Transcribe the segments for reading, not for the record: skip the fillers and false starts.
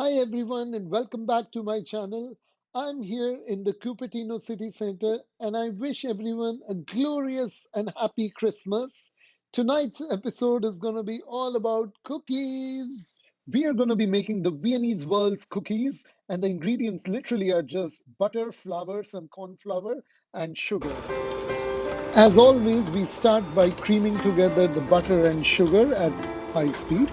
Hi everyone and welcome back to my channel. I'm here in the Cupertino city center and I wish everyone a glorious and happy Christmas. Tonight's episode is going to be all about cookies. We are going to be making the Viennese Whirls cookies and the ingredients literally are just butter, flour, some corn flour and sugar. As always, we start by creaming together the butter and sugar at high speed.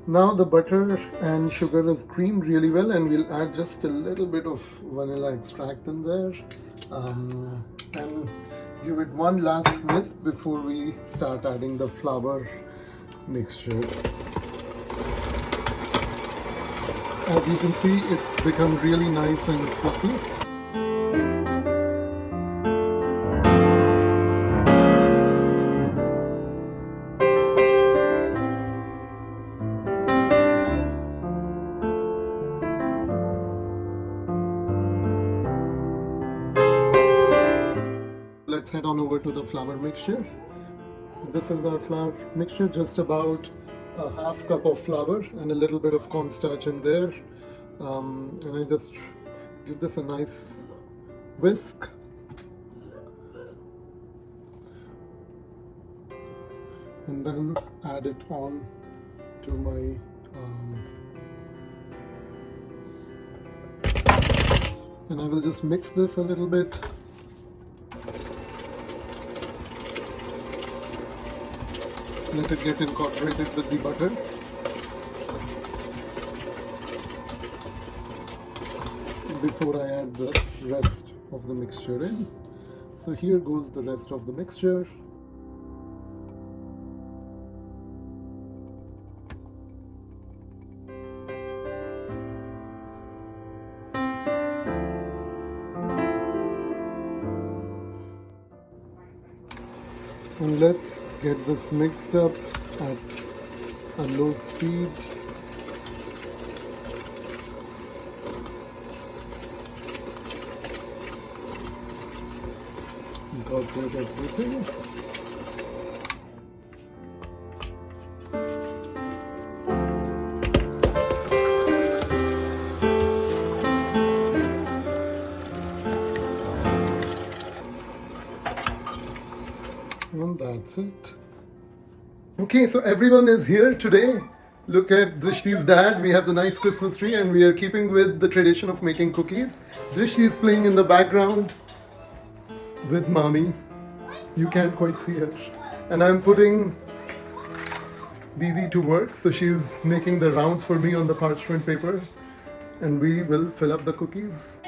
Now the butter and sugar is creamed really well, and we'll add just a little bit of vanilla extract in there and give it one last whisk before we start adding the flour mixture. As you can see, it's become really nice and fluffy. Let's head on over to the flour mixture. This is our flour mixture, just about a half cup of flour and a little bit of cornstarch in there. And I just give this a nice whisk. And then add it on to my and I will just mix this a little bit. Let it get incorporated with the butter. Before I add the rest of the mixture in. So here goes the rest of the mixture. And let's get this mixed up at a low speed. Incorporate everything. And that's it. Okay, so everyone is here today. Look at Drishti's dad. We have the nice Christmas tree and we are keeping with the tradition of making cookies. Drishti is playing in the background with mommy. You can't quite see her. And I'm putting Didi to work. So she's making the rounds for me on the parchment paper. And we will fill up the cookies.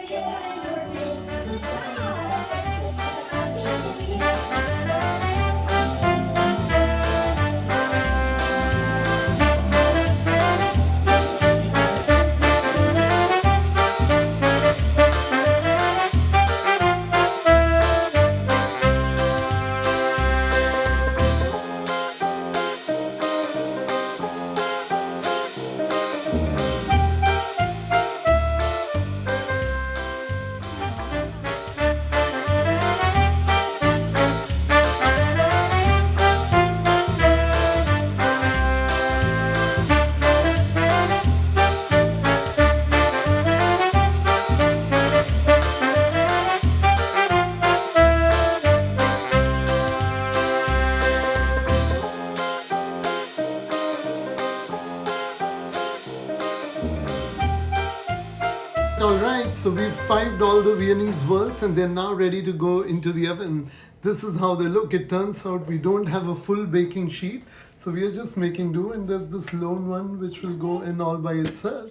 Alright, so we've piped all the Viennese whirls and they're now ready to go into the oven. This is how they look. It turns out we don't have a full baking sheet, so we are just making do, and there's this lone one which will go in all by itself.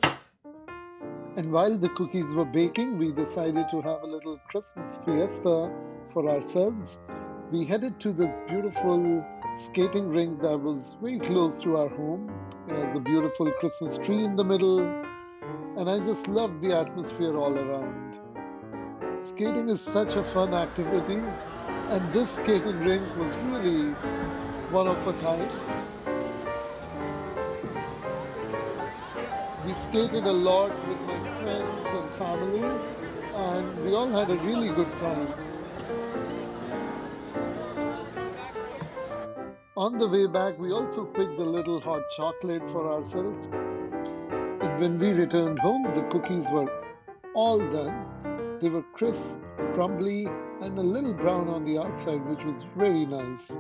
And while the cookies were baking, we decided to have a little Christmas fiesta for ourselves. We headed to this beautiful skating rink that was very close to our home. It has a beautiful Christmas tree in the middle, and I just loved the atmosphere all around. Skating is such a fun activity, and this skating rink was really one of a kind. We skated a lot with my friends and family, and we all had a really good time. On the way back, we also picked a little hot chocolate for ourselves. And when we returned home, the cookies were all done. They were crisp, crumbly, and a little brown on the outside, which was very nice.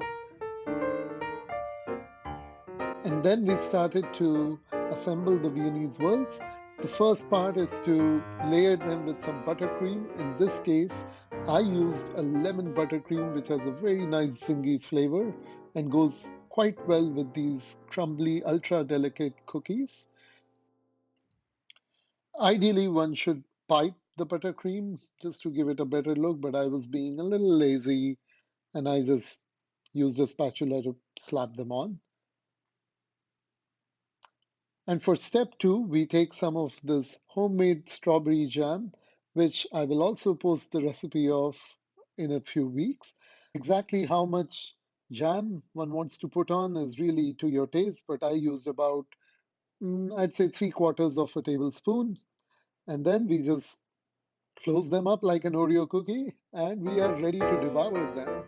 And then we started to assemble the Viennese whirls. The first part is to layer them with some buttercream. In this case, I used a lemon buttercream, which has a very nice zingy flavor and goes quite well with these crumbly, ultra delicate cookies. Ideally, one should pipe the buttercream just to give it a better look, but I was being a little lazy and I just used a spatula to slap them on. And for step two, we take some of this homemade strawberry jam, which I will also post the recipe of in a few weeks. Exactly how much jam one wants to put on is really to your taste, but I used about, I'd say, 3/4 of a tablespoon. And then we just close them up like an Oreo cookie, and we are ready to devour them.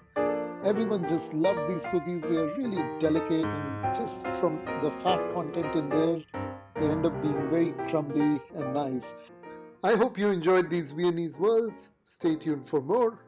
Everyone just loved these cookies. They are really delicate, and just from the fat content in there, they end up being very crumbly and nice. I hope you enjoyed these Viennese whirls. Stay tuned for more.